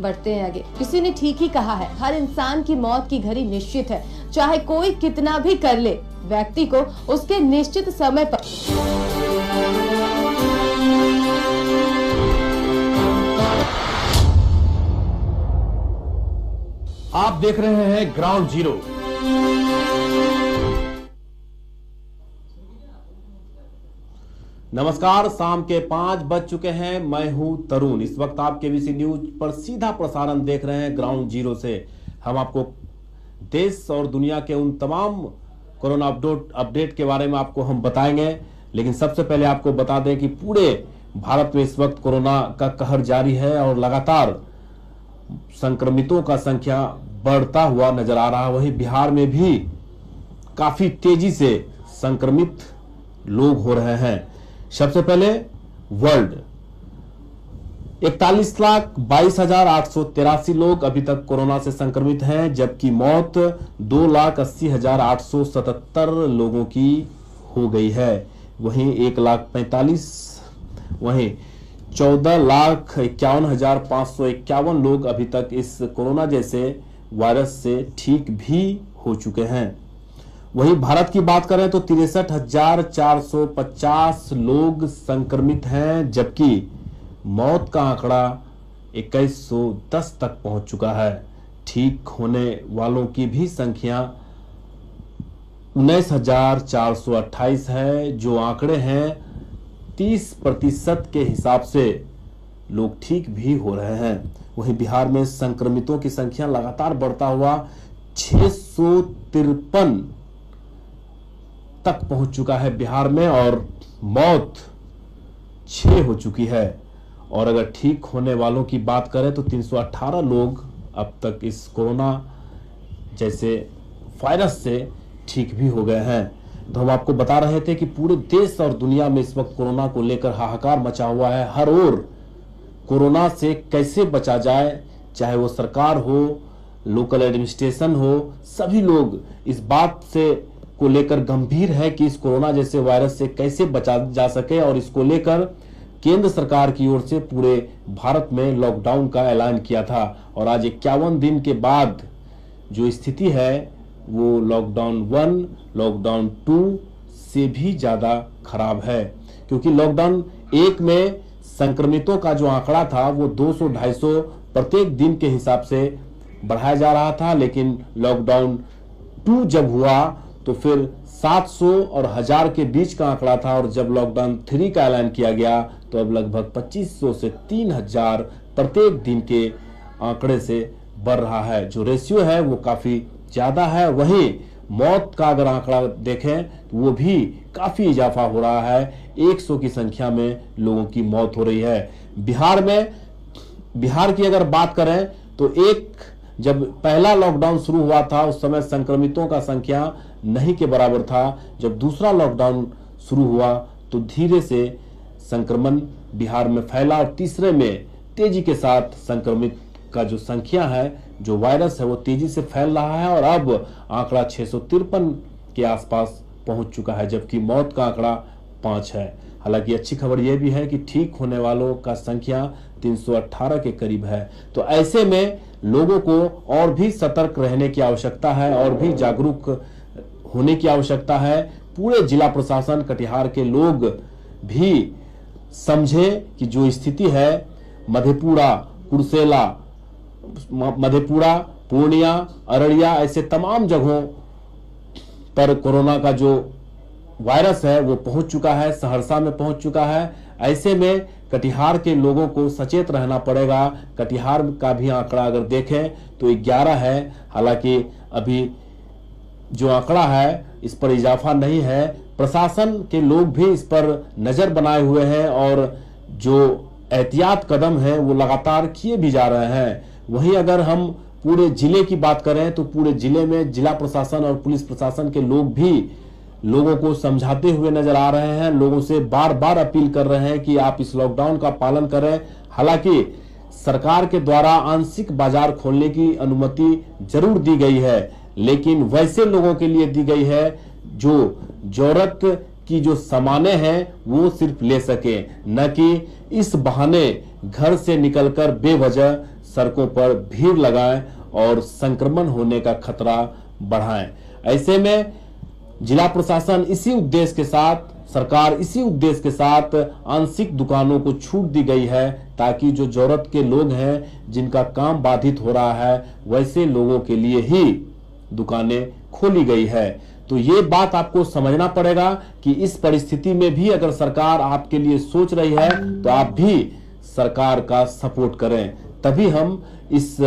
बढ़ते हैं आगे। किसी ने ठीक ही कहा है, हर इंसान की मौत की घड़ी निश्चित है, चाहे कोई कितना भी कर ले, व्यक्ति को उसके निश्चित समय पर आप देख रहे हैं ग्राउंड जीरो। नमस्कार, शाम के 5 बज चुके हैं। मैं हूं तरुण। इस वक्त आप केबीसी न्यूज पर सीधा प्रसारण देख रहे हैं ग्राउंड जीरो से। हम आपको देश और दुनिया के उन तमाम कोरोना अपडेट के बारे में आपको हम बताएंगे, लेकिन सबसे पहले आपको बता दें कि पूरे भारत में इस वक्त कोरोना का कहर जारी है और लगातार संक्रमितों का संख्या बढ़ता हुआ नजर आ रहा है। वहीं बिहार में भी काफी तेजी से संक्रमित लोग हो रहे हैं। सबसे पहले वर्ल्ड 41,22,883 लोग अभी तक कोरोना से संक्रमित हैं, जबकि मौत 2,80,877 लोगों की हो गई है। वहीं 14,51,551 लोग अभी तक इस कोरोना जैसे वायरस से ठीक भी हो चुके हैं। वहीं भारत की बात करें तो 63,450 लोग संक्रमित हैं, जबकि मौत का आंकड़ा 2110 तक पहुंच चुका है। ठीक होने वालों की भी संख्या 19,428 है। जो आंकड़े हैं 30% के हिसाब से लोग ठीक भी हो रहे हैं। वहीं बिहार में संक्रमितों की संख्या लगातार बढ़ता हुआ 653 तक पहुंच चुका है बिहार में, और मौत 6 हो चुकी है। और अगर ठीक होने वालों की बात करें तो 318 लोग अब तक इस कोरोना जैसे वायरस से ठीक भी हो गए हैं। तो हम आपको बता रहे थे कि पूरे देश और दुनिया में इस वक्त कोरोना को लेकर हाहाकार मचा हुआ है। हर ओर कोरोना से कैसे बचा जाए, चाहे वो सरकार हो, लोकल एडमिनिस्ट्रेशन हो, सभी लोग इस बात से को लेकर गंभीर है कि इस कोरोना जैसे वायरस से कैसे बचा जा सके। और इसको लेकर केंद्र सरकार की ओर से पूरे भारत में लॉकडाउन का ऐलान किया था। और आज 51 दिन के बाद जो स्थिति है वो लॉकडाउन 1, लॉकडाउन 2 से भी ज्यादा खराब है, क्योंकि लॉकडाउन 1 में संक्रमितों का जो आंकड़ा था वो 200-250 प्रत्येक दिन के हिसाब से बढ़ाया जा रहा था, लेकिन लॉकडाउन 2 जब हुआ तो फिर 700 और 1000 के बीच का आंकड़ा था। और जब लॉकडाउन 3 का ऐलान किया गया तो अब लगभग 2500 से 3000 प्रत्येक दिन के आंकड़े से बढ़ रहा है। जो रेशियो है वो काफी ज्यादा है। वहीं मौत का अगर आंकड़ा देखें तो वो भी काफी इजाफा हो रहा है। 100 की संख्या में लोगों की मौत हो रही है। बिहार की अगर बात करें तो जब पहला लॉकडाउन शुरू हुआ था उस समय संक्रमितों का संख्या नहीं के बराबर था। जब दूसरा लॉकडाउन शुरू हुआ तो धीरे से संक्रमण बिहार में फैला और तीसरे में तेजी के साथ संक्रमित का जो संख्या है, जो वायरस है, वो तेजी से फैल रहा है। और अब आंकड़ा 653 के आसपास पहुंच चुका है, जबकि मौत का आंकड़ा 5 है। हालांकि अच्छी खबर यह भी है कि ठीक होने वालों का संख्या 318 के करीब है। तो ऐसे में लोगों को और भी सतर्क रहने की आवश्यकता है और भी जागरूक होने की आवश्यकता है। पूरे जिला प्रशासन, कटिहार के लोग भी समझे कि जो स्थिति है मधेपुरा, कुर्सेला, पूर्णिया, अररिया, ऐसे तमाम जगहों पर कोरोना का जो वायरस है वो पहुंच चुका है, सहरसा में पहुंच चुका है। ऐसे में कटिहार के लोगों को सचेत रहना पड़ेगा। कटिहार का भी आंकड़ा अगर देखें तो 11 है। हालांकि अभी जो आंकड़ा है इस पर इजाफा नहीं है। प्रशासन के लोग भी इस पर नजर बनाए हुए हैं और जो एहतियात कदम है वो लगातार किए भी जा रहे हैं। वहीं अगर हम पूरे जिले की बात करें तो पूरे जिले में जिला प्रशासन और पुलिस प्रशासन के लोग भी लोगों को समझाते हुए नजर आ रहे हैं। लोगों से बार बार अपील कर रहे हैं कि आप इस लॉकडाउन का पालन करें। हालांकि सरकार के द्वारा आंशिक बाजार खोलने की अनुमति जरूर दी गई है, लेकिन वैसे लोगों के लिए दी गई है जो जरूरत की जो सामानें हैं वो सिर्फ ले सके, न कि इस बहाने घर से निकलकर बेवजह सड़कों पर भीड़ लगाएं और संक्रमण होने का खतरा बढ़ाएं। ऐसे में जिला प्रशासन इसी उद्देश्य के साथ, सरकार इसी उद्देश्य के साथ आंशिक दुकानों को छूट दी गई है, ताकि जो जरूरत के लोग हैं, जिनका काम बाधित हो रहा है, वैसे लोगों के लिए ही दुकानें खोली गई है। तो ये बात आपको समझना पड़ेगा कि इस परिस्थिति में भी अगर सरकार आपके लिए सोच रही है तो आप भी सरकार का सपोर्ट करें, तभी हम इस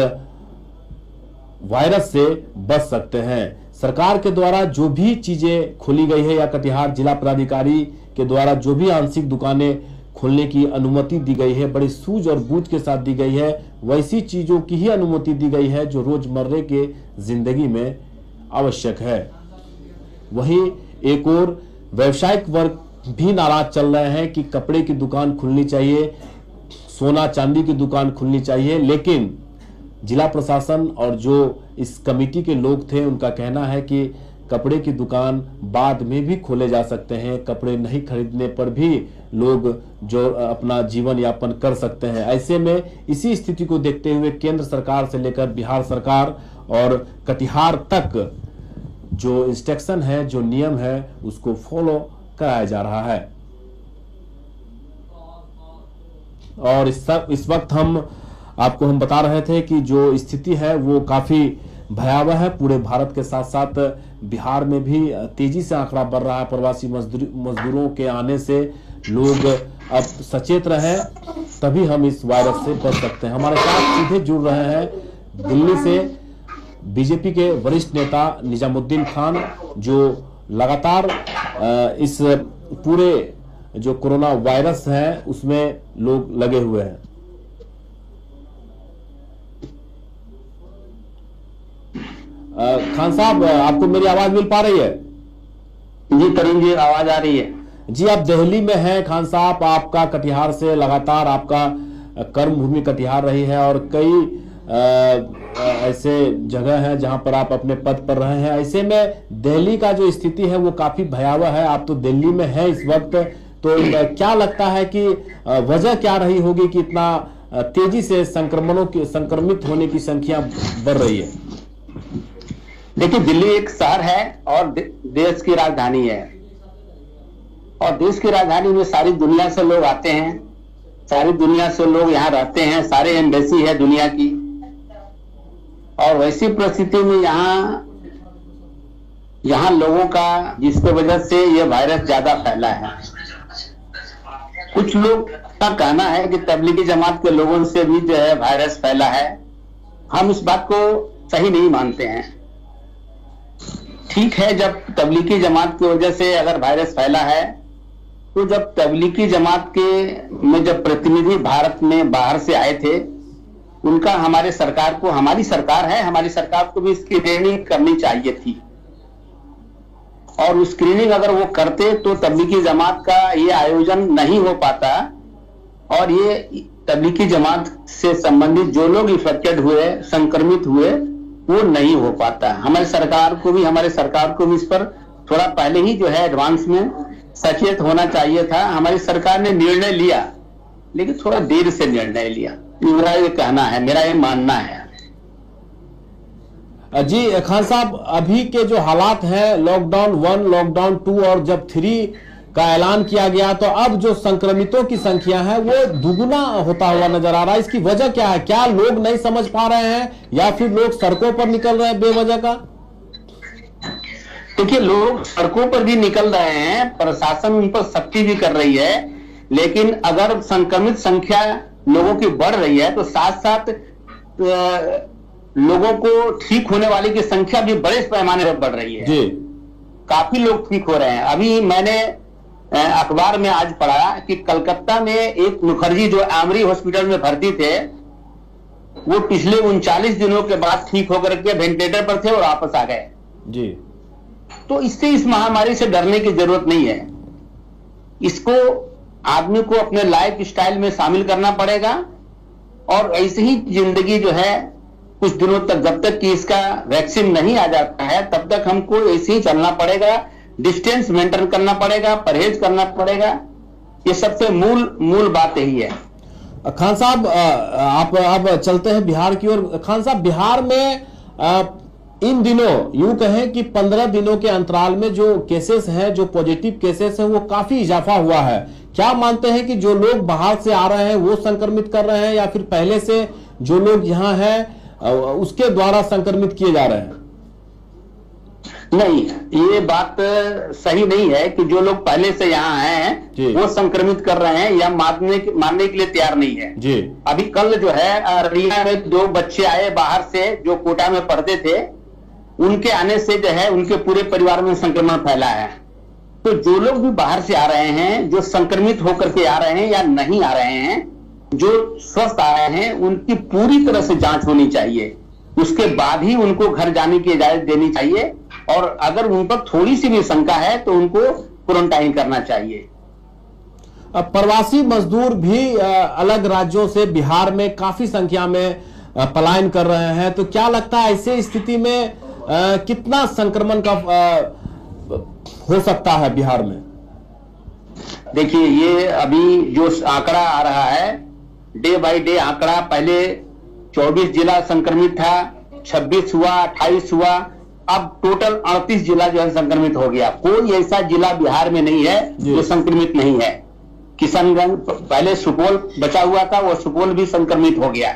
वायरस से बच सकते हैं। सरकार के द्वारा जो भी चीजें खोली गई है या कटिहार जिला पदाधिकारी के द्वारा जो भी आंशिक दुकानें खोलने की अनुमति दी गई है, बड़ी सूझ और बूझ के साथ दी गई है, वैसी चीजों की ही अनुमति दी गई है जो रोजमर्रे के जिंदगी में आवश्यक है। वहीं एक और व्यवसायिक वर्ग भी नाराज चल रहे हैं कि कपड़े की दुकान खुलनी चाहिए, सोना चांदी की दुकान खुलनी चाहिए, लेकिन जिला प्रशासन और जो इस कमेटी के लोग थे उनका कहना है कि कपड़े की दुकान बाद में भी खोले जा सकते हैं, कपड़े नहीं खरीदने पर भी लोग जो अपना जीवन यापन कर सकते हैं। ऐसे में इसी स्थिति को देखते हुए केंद्र सरकार से लेकर बिहार सरकार और कटिहार तक जो इंस्ट्रक्शन है, जो नियम है, उसको फॉलो कराया जा रहा है। और इस वक्त आपको हम बता रहे थे कि जो स्थिति है वो काफी भयावह है। पूरे भारत के साथ साथ बिहार में भी तेजी से आंकड़ा बढ़ रहा है। प्रवासी मजदूरों के आने से लोग अब सचेत रहे, तभी हम इस वायरस से बच सकते हैं। हमारे साथ सीधे जुड़ रहे हैं दिल्ली से बीजेपी के वरिष्ठ नेता निजामुद्दीन खान, जो लगातार इस पूरे जो कोरोना वायरस है उसमें लोग लगे हुए हैं। खान साहब, आपको मेरी आवाज मिल पा रही है? जी करीम जी, आवाज आ रही है जी। आप दिल्ली में हैं खान साहब, आपका कटिहार से लगातार आपका कर्म भूमि कटिहार रही है और कई ऐसे जगह हैं जहां पर आप अपने पद पर रहे हैं। ऐसे में दिल्ली का जो स्थिति है वो काफी भयावह है। आप तो दिल्ली में हैं इस वक्त, तो क्या लगता है कि वजह क्या रही होगी कि इतना तेजी से संक्रमित होने की संख्या बढ़ रही है? देखिए, दिल्ली एक शहर है और देश की राजधानी है, और देश की राजधानी में सारी दुनिया से लोग आते हैं, सारी दुनिया से लोग यहाँ रहते हैं, सारे एम्बेसी है दुनिया की। और वैसी परिस्थिति में यहाँ लोगों का, जिसके वजह से ये वायरस ज्यादा फैला है। कुछ लोग का कहना है कि तबलीगी जमात के लोगों से भी जो है वायरस फैला है। हम इस बात को सही नहीं मानते हैं। ठीक है, जब तबलीगी जमात की वजह से अगर वायरस फैला है, तो जब तबलीगी जमात के में जब प्रतिनिधि भारत में बाहर से आए थे, उनका हमारी सरकार को भी स्क्रीनिंग करनी चाहिए थी। और स्क्रीनिंग अगर वो करते तो तबलीगी जमात का ये आयोजन नहीं हो पाता, और ये तबलीगी जमात से संबंधित जो लोग इफेक्टेड हुए, संक्रमित हुए, वो नहीं हो पाता। हमारी सरकार को भी इस पर थोड़ा पहले ही जो है एडवांस में सचेत होना चाहिए था। हमारी सरकार ने निर्णय लिया, लेकिन थोड़ा देर से निर्णय लिया, मेरा ये कहना है, मेरा ये मानना है। जी खान साहब, अभी के जो हालात हैं, लॉकडाउन 1, लॉकडाउन 2 और जब 3 का ऐलान किया गया, तो अब जो संक्रमितों की संख्या है वो दुगुना होता हुआ नजर आ रहा है। इसकी वजह क्या है? क्या लोग नहीं समझ पा रहे हैं या फिर लोग सड़कों पर निकल रहे हैं बेवजह का? देखिए, लोग सड़कों पर भी निकल रहे हैं, प्रशासन उन पर सख्ती भी कर रही है, लेकिन अगर संक्रमित संख्या लोगों की बढ़ रही है तो साथ साथ लोगों को ठीक होने वाले की संख्या भी बड़े पैमाने पर बढ़ रही है जी। काफी लोग ठीक हो रहे हैं। अभी मैंने अखबार में आज पढ़ा कि कलकत्ता में एक मुखर्जी जो आमरी हॉस्पिटल में भर्ती थे, वो पिछले 39 दिनों के बाद ठीक होकर के वेंटिलेटर पर थे और वापस आ गए जी। तो इससे, इस महामारी से डरने की जरूरत नहीं है। इसको आदमी को अपने लाइफ स्टाइल में शामिल करना पड़ेगा, और ऐसे ही जिंदगी जो है कुछ दिनों तक, जब तक कि इसका वैक्सीन नहीं आ जाता है, तब तक हमको ऐसे ही चलना पड़ेगा। डिस्टेंस मेंटेन करना पड़ेगा, परहेज करना पड़ेगा। ये सबसे मूल बात यही है। खान साहब, आप अब चलते हैं बिहार की ओर। खान साहब, बिहार में इन दिनों यूं कहें कि 15 दिनों के अंतराल में जो केसेस हैं, जो पॉजिटिव केसेस हैं, वो काफी इजाफा हुआ है। क्या मानते हैं कि जो लोग बाहर से आ रहे हैं वो संक्रमित कर रहे हैं, या फिर पहले से जो लोग यहाँ हैं उसके द्वारा संक्रमित किए जा रहे हैं? नहीं, ये बात सही नहीं है कि जो लोग पहले से यहाँ हैं वो संक्रमित कर रहे हैं, या मानने के लिए तैयार नहीं है जी। अभी कल जो है अररिया में 2 बच्चे आए बाहर से जो कोटा में पढ़ते थे, उनके आने से जो है उनके पूरे परिवार में संक्रमण फैला है। तो जो लोग भी बाहर से आ रहे हैं, जो संक्रमित होकर के आ रहे हैं या नहीं आ रहे हैं, जो स्वस्थ आ रहे हैं, उनकी पूरी तरह से जांच होनी चाहिए। उसके बाद ही उनको घर जाने की इजाजत देनी चाहिए, और अगर उन पर थोड़ी सी भी शंका है तो उनको क्वारंटाइन करना चाहिए। अब प्रवासी मजदूर भी अलग राज्यों से बिहार में काफी संख्या में पलायन कर रहे हैं, तो क्या लगता है ऐसे स्थिति में कितना संक्रमण का हो सकता है बिहार में? देखिए, ये अभी जो आंकड़ा आ रहा है, डे बाय डे आंकड़ा, पहले 24 जिला संक्रमित था, 26 हुआ, 28 हुआ, अब टोटल 38 जिला जो है संक्रमित हो गया। कोई ऐसा जिला बिहार में नहीं है जो संक्रमित नहीं है। किशनगंज, पहले सुपौल बचा हुआ था, वो सुपौल भी संक्रमित हो गया।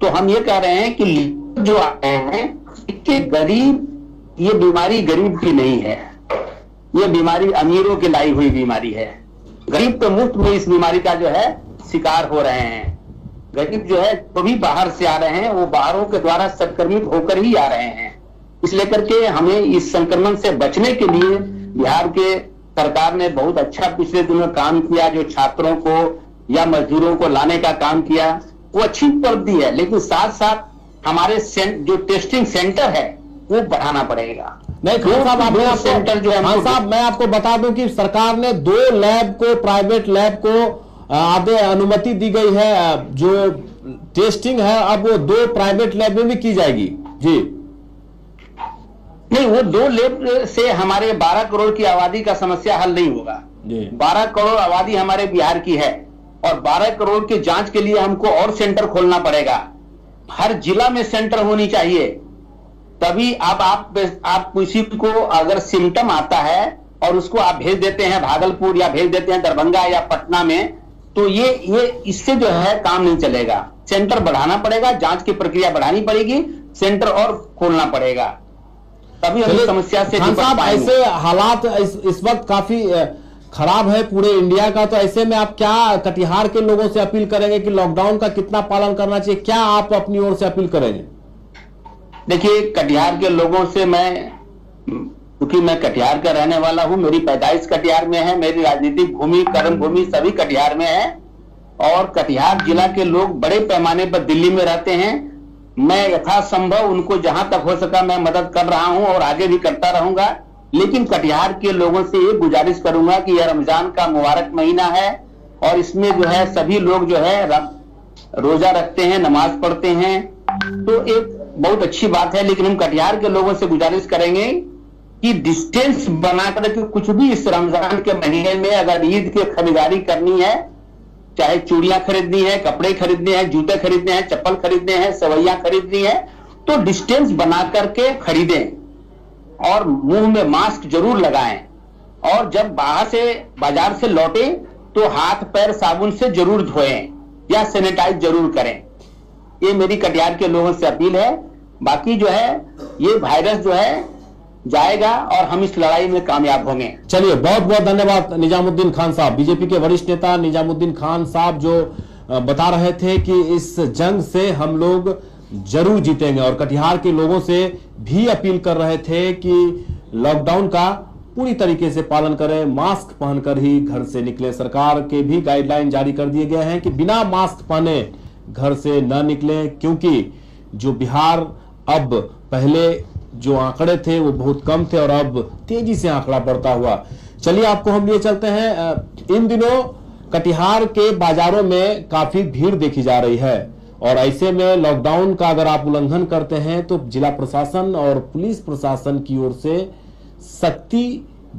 तो हम ये कह रहे हैं कि जो आए हैं कि गरीब, ये बीमारी गरीब की नहीं है, ये बीमारी अमीरों की लाई हुई बीमारी है। गरीब तो मुफ्त में इस बीमारी का जो है शिकार हो रहे हैं। गरीब जो है वो भी बाहर से आ रहे हैं, वो बाहरों के द्वारा संक्रमित होकर ही आ रहे हैं। इसलिए करके हमें इस संक्रमण से बचने के लिए बिहार के सरकार ने बहुत अच्छा पिछले दिनों काम किया। जो छात्रों को या मजदूरों को लाने का काम किया, वो अच्छी उपलब्धि है, लेकिन साथ साथ हमारे जो टेस्टिंग सेंटर है वो बढ़ाना पड़ेगा। नहीं खान साहब, सेंटर जो है, खान साहब मैं आपको बता दूं कि सरकार ने 2 लैब को, प्राइवेट लैब को आगे अनुमति दी गई है। जो टेस्टिंग है अब वो 2 प्राइवेट लैब में भी की जाएगी जी। नहीं, वो 2 लैब से हमारे 12 करोड़ की आबादी का समस्या हल नहीं होगा। 12 करोड़ आबादी हमारे बिहार की है, और 12 करोड़ की जांच के लिए हमको और सेंटर खोलना पड़ेगा। हर जिला में सेंटर होनी चाहिए, तभी अब आप किसी को अगर सिम्टम आता है और उसको आप भेज देते हैं भागलपुर या भेज देते हैं दरभंगा या पटना में, तो ये इससे जो है काम नहीं चलेगा। सेंटर बढ़ाना पड़ेगा, जांच की प्रक्रिया बढ़ानी पड़ेगी, सेंटर और खोलना पड़ेगा, तभी हम समस्या से निपट पाएंगे। ऐसे हालात इस वक्त काफी खराब है पूरे इंडिया का, तो ऐसे में आप क्या कटिहार के लोगों से अपील करेंगे कि लॉकडाउन का कितना पालन करना चाहिए? क्या आप अपनी ओर से अपील करेंगे? देखिए, कटिहार के लोगों से क्योंकि मैं कटिहार का रहने वाला हूं, मेरी पैदाइश कटिहार में है, मेरी राजनीतिक भूमि, कर्म भूमि सभी कटिहार में है, और कटिहार जिला के लोग बड़े पैमाने पर दिल्ली में रहते हैं। मैं यथासंभव उनको जहां तक हो सका मैं मदद कर रहा हूं और आगे भी करता रहूंगा। लेकिन कटिहार के लोगों से ये गुजारिश करूंगा कि यह रमजान का मुबारक महीना है, और इसमें जो है सभी लोग जो है रोजा रखते हैं, नमाज पढ़ते हैं, तो एक बहुत अच्छी बात है। लेकिन हम कटिहार के लोगों से गुजारिश करेंगे कि डिस्टेंस बनाकर के कुछ भी इस रमजान के महीने में अगर ईद की खरीदारी करनी है, चाहे चूड़ियां खरीदनी है, कपड़े खरीदने हैं, जूते खरीदने हैं, चप्पल खरीदने हैं, सवैयां खरीदनी है, तो डिस्टेंस बना करके खरीदें, और मुंह में मास्क जरूर लगाएं, और जब बाजार से लौटे तो हाथ पैर साबुन से जरूर धोएं या सैनिटाइज जरूर करें। ये मेरी कटिहार के लोगों से अपील है। बाकी जो है ये वायरस जो है जाएगा और हम इस लड़ाई में कामयाब होंगे। चलिए, बहुत बहुत धन्यवाद निजामुद्दीन खान साहब। बीजेपी के वरिष्ठ नेता निजामुद्दीन खान साहब जो बता रहे थे कि इस जंग से हम लोग जरूर जीतेंगे, और कटिहार के लोगों से भी अपील कर रहे थे कि लॉकडाउन का पूरी तरीके से पालन करें, मास्क पहनकर ही घर से निकलें। सरकार के भी गाइडलाइन जारी कर दिए गए हैं कि बिना मास्क पहने घर से न निकलें, क्योंकि जो बिहार अब पहले जो आंकड़े थे वो बहुत कम थे और अब तेजी से आंकड़ा बढ़ता हुआ। चलिए, आपको हम लिए चलते हैं। इन दिनों कटिहार के बाजारों में काफी भीड़ देखी जा रही है, और ऐसे में लॉकडाउन का अगर आप उल्लंघन करते हैं तो जिला प्रशासन और पुलिस प्रशासन की ओर से सख्ती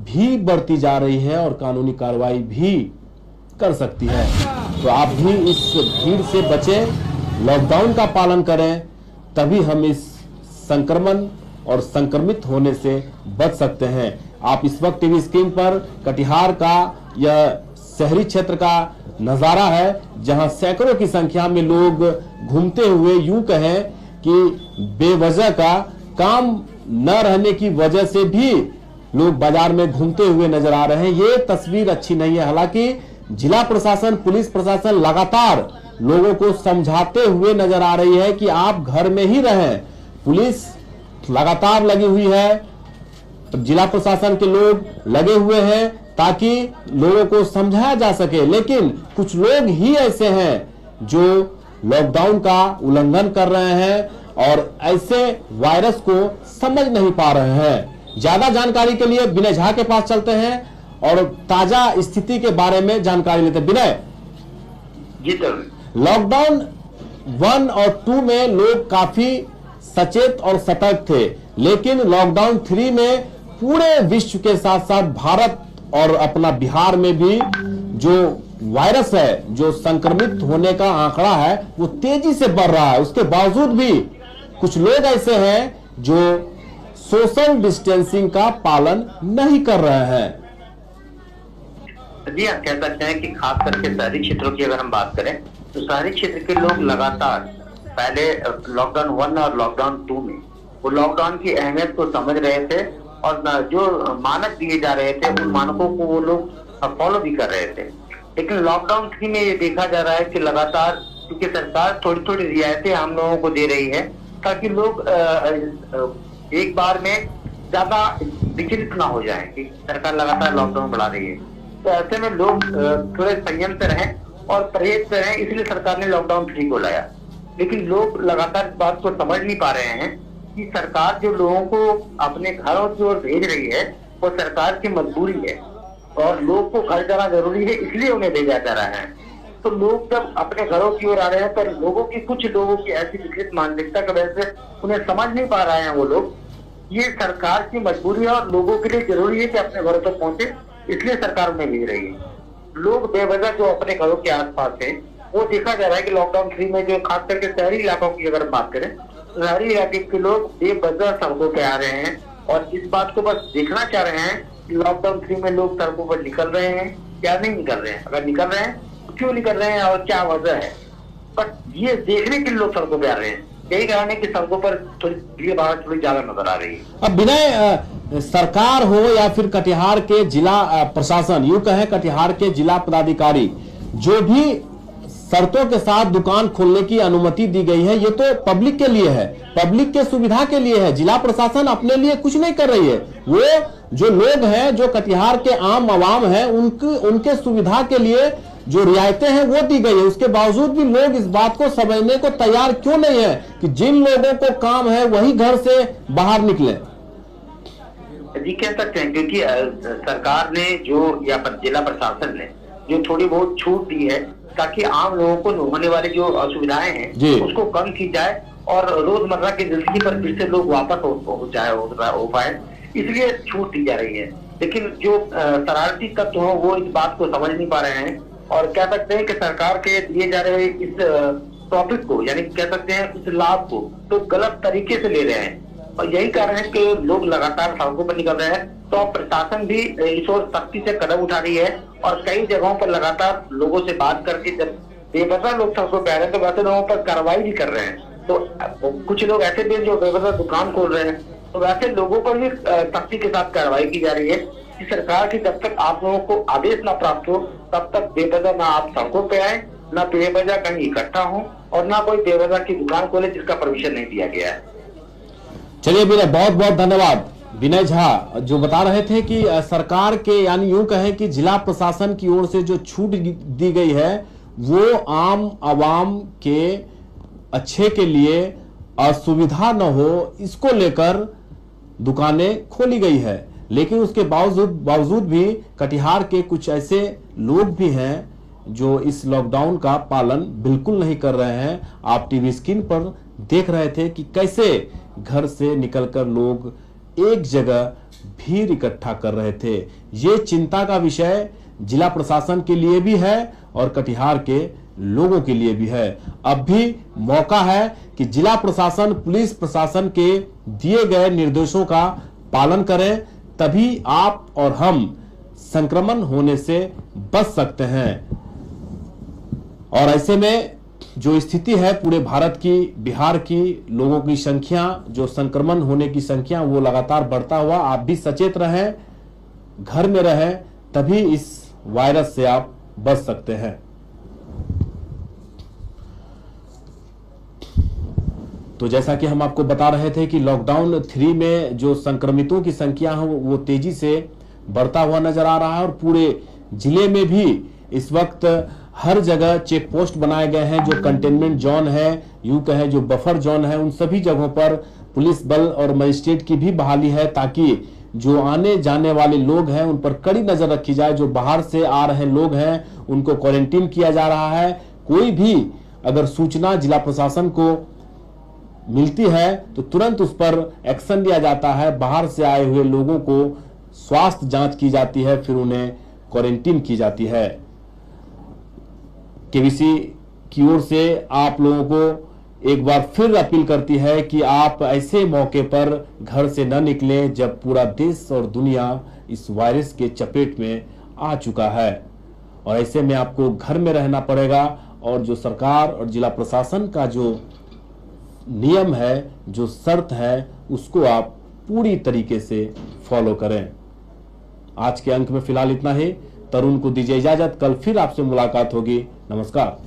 भी बढ़ती जा रही है और कानूनी कार्रवाई भी कर सकती है। तो आप भी इस भीड़ से बचें, लॉकडाउन का पालन करें, तभी हम इस संक्रमण और संक्रमित होने से बच सकते हैं। आप इस वक्त टीवी स्क्रीन पर कटिहार का यह शहरी क्षेत्र का नजारा है, जहां सैकड़ों की संख्या में लोग घूमते हुए, यूं कहें कि बेवजह का काम न रहने की वजह से भी लोग बाजार में घूमते हुए नजर आ रहे हैं। ये तस्वीर अच्छी नहीं है। हालांकि जिला प्रशासन, पुलिस प्रशासन लगातार लोगों को समझाते हुए नजर आ रही है कि आप घर में ही रहें। पुलिस लगातार लगी हुई है, जिला प्रशासन के लोग लगे हुए हैं ताकि लोगों को समझाया जा सके। लेकिन कुछ लोग ही ऐसे हैं जो लॉकडाउन का उल्लंघन कर रहे हैं और ऐसे वायरस को समझ नहीं पा रहे हैं। ज्यादा जानकारी के लिए विनय झा के पास चलते हैं और ताजा स्थिति के बारे में जानकारी लेते हैं। विनय जी सर, लॉकडाउन 1 और 2 में लोग काफी सचेत और सतर्क थे, लेकिन लॉकडाउन 3 में पूरे विश्व के साथ साथ भारत और अपना बिहार में भी जो वायरस है, जो संक्रमित होने का आंकड़ा है, वो तेजी से बढ़ रहा है। उसके बावजूद भी कुछ लोग ऐसे हैं जो सोशल डिस्टेंसिंग का पालन नहीं कर रहे हैं। जी, आप कह सकते हैं कि खास करके शहरी क्षेत्रों की अगर हम बात करें तो शहरी क्षेत्र के लोग लगातार पहले लॉकडाउन 1 और लॉकडाउन 2 में वो लॉकडाउन की अहमियत को समझ रहे थे और जो मानक दिए जा रहे थे उन मानकों को वो लोग फॉलो भी कर रहे थे। लेकिन लॉकडाउन 3 में ये देखा जा रहा है कि लगातार, क्योंकि सरकार थोड़ी थोड़ी रियायतें हम लोगों को दे रही है ताकि लोग एक बार में ज्यादा विचलित ना हो जाए कि सरकार लगातार लॉकडाउन बढ़ा रही है। तो ऐसे में लोग थोड़े संयम से रहें और परहेज से रहें, इसलिए सरकार ने लॉकडाउन 3 को लाया। लेकिन लोग लगातार इस बात को समझ नहीं पा रहे हैं कि सरकार जो लोगों को अपने घरों की ओर भेज रही है वो सरकार की मजबूरी है और लोग को घर जाना जरूरी है, इसलिए उन्हें भेजा जा रहा है। तो लोग जब अपने घरों की ओर आ रहे हैं तो लोगों की, कुछ लोगों की ऐसी विकृत मानसिकता की वजह से उन्हें समझ नहीं पा रहे हैं वो लोग, ये सरकार की मजबूरी है और लोगों के लिए जरूरी है कि अपने घरों तक पहुंचे, इसलिए सरकार उन्हें भेज रही है। लोग बेवजह जो अपने घरों के आसपास है वो देखा जा रहा है कि लॉकडाउन 3 में जो खास करके शहरी इलाकों की अगर बात करें, शहरी इलाके के लोग बेवजह सड़कों पे आ रहे हैं और इस बात को बस देखना चाह रहे हैं कि लॉकडाउन 3 में लोग सड़कों पर निकल रहे हैं या नहीं निकल रहे हैं। अगर निकल रहे हैं तो क्यों निकल रहे हैं और क्या वजह है, बट ये देखने के लिए लोग सड़कों पे आ रहे हैं। यही कारण है कि सड़कों पर थोड़ी भीड़ भाड़ थोड़ी ज्यादा नजर आ रही है। अब विनय, सरकार हो या फिर कटिहार के जिला प्रशासन, यूं कहें कटिहार के जिला पदाधिकारी, जो भी शर्तों के साथ दुकान खोलने की अनुमति दी गई है, ये तो पब्लिक के लिए है, पब्लिक के सुविधा के लिए है। जिला प्रशासन अपने लिए कुछ नहीं कर रही है। वो जो लोग हैं, जो कटिहार के आम आवाम हैं, उनके सुविधा के लिए जो रियायतें हैं वो दी गई है। उसके बावजूद भी लोग इस बात को समझने को तैयार क्यों नहीं है कि जिन लोगों को काम है वही घर से बाहर निकले। जी, कह सकते हैं क्योंकि सरकार ने जो या जिला प्रशासन ने जो थोड़ी बहुत छूट दी है ताकि आम लोगों को होने वाली जो असुविधाएं हैं उसको कम की जाए और रोजमर्रा की जिंदगी पर फिर से लोग वापस हो पाए, इसलिए छूट दी जा रही है। लेकिन जो शरारती तत्व हो वो इस बात को समझ नहीं पा रहे हैं और कह सकते हैं कि सरकार के दिए जा रहे इस टॉपिक को, यानी कह सकते हैं इस लाभ को तो गलत तरीके से ले रहे हैं और यही कारण है कि लोग लगातार सड़कों पर निकल रहे हैं। तो प्रशासन भी इस ओर सख्ती से कदम उठा रही है और कई जगहों पर लगातार लोगों से बात करके, जब बेवजह लोग सड़कों पर आ रहे हैं तो वैसे लोगों पर कार्रवाई भी कर रहे हैं। तो कुछ लोग ऐसे भी जो बेवजह दुकान खोल रहे हैं, तो वैसे लोगों पर भी सख्ती के साथ कार्रवाई की जा रही है कि सरकार की जब तक आप लोगों को आदेश ना प्राप्त हो तब तक बेवजह ना आप सड़कों पे आए, ना बेवजह कहीं इकट्ठा हो और ना कोई बेवजह की दुकान खोले जिसका परमिशन नहीं दिया गया है। चलिए विनय, बहुत बहुत धन्यवाद। विनय झा जो बता रहे थे कि सरकार के, यानी यूं कहें कि जिला प्रशासन की ओर से जो छूट दी गई है वो आम आवाम के अच्छे के लिए, असुविधा न हो इसको लेकर दुकानें खोली गई है। लेकिन उसके बावजूद भी कटिहार के कुछ ऐसे लोग भी हैं जो इस लॉकडाउन का पालन बिल्कुल नहीं कर रहे हैं। आप टीवी स्क्रीन पर देख रहे थे कि कैसे घर से निकलकर लोग एक जगह भीड़ इकट्ठा कर रहे थे। ये चिंता का विषय जिला प्रशासन के लिए भी है और कटिहार के लोगों के लिए भी है। अब भी मौका है कि जिला प्रशासन, पुलिस प्रशासन के दिए गए निर्देशों का पालन करें, तभी आप और हम संक्रमण होने से बच सकते हैं। और ऐसे में जो स्थिति है पूरे भारत की, बिहार की लोगों की संख्या, जो संक्रमण होने की संख्या, वो लगातार बढ़ता हुआ, आप भी सचेत रहें, घर में रहें, तभी इस वायरस से आप बच सकते हैं। तो जैसा कि हम आपको बता रहे थे कि लॉकडाउन 3 में जो संक्रमितों की संख्या है वो तेजी से बढ़ता हुआ नजर आ रहा है और पूरे जिले में भी इस वक्त हर जगह चेक पोस्ट बनाए गए हैं। जो कंटेनमेंट जोन है, यूं कहें जो बफर जोन है, उन सभी जगहों पर पुलिस बल और मजिस्ट्रेट की भी बहाली है, ताकि जो आने जाने वाले लोग हैं उन पर कड़ी नजर रखी जाए। जो बाहर से आ रहे लोग हैं उनको क्वारंटीन किया जा रहा है। कोई भी अगर सूचना जिला प्रशासन को मिलती है तो तुरंत उस पर एक्शन लिया जाता है। बाहर से आए हुए लोगों को स्वास्थ्य जांच की जाती है, फिर उन्हें क्वारंटीन की जाती है। केबीसी की ओर से आप लोगों को एक बार फिर अपील करती है कि आप ऐसे मौके पर घर से न निकलें जब पूरा देश और दुनिया इस वायरस के चपेट में आ चुका है, और ऐसे में आपको घर में रहना पड़ेगा। और जो सरकार और जिला प्रशासन का जो नियम है, जो शर्त है, उसको आप पूरी तरीके से फॉलो करें। आज के अंक में फिलहाल इतना ही। तरुण को दीजिए इजाजत, कल फिर आपसे मुलाकात होगी। नमस्कार।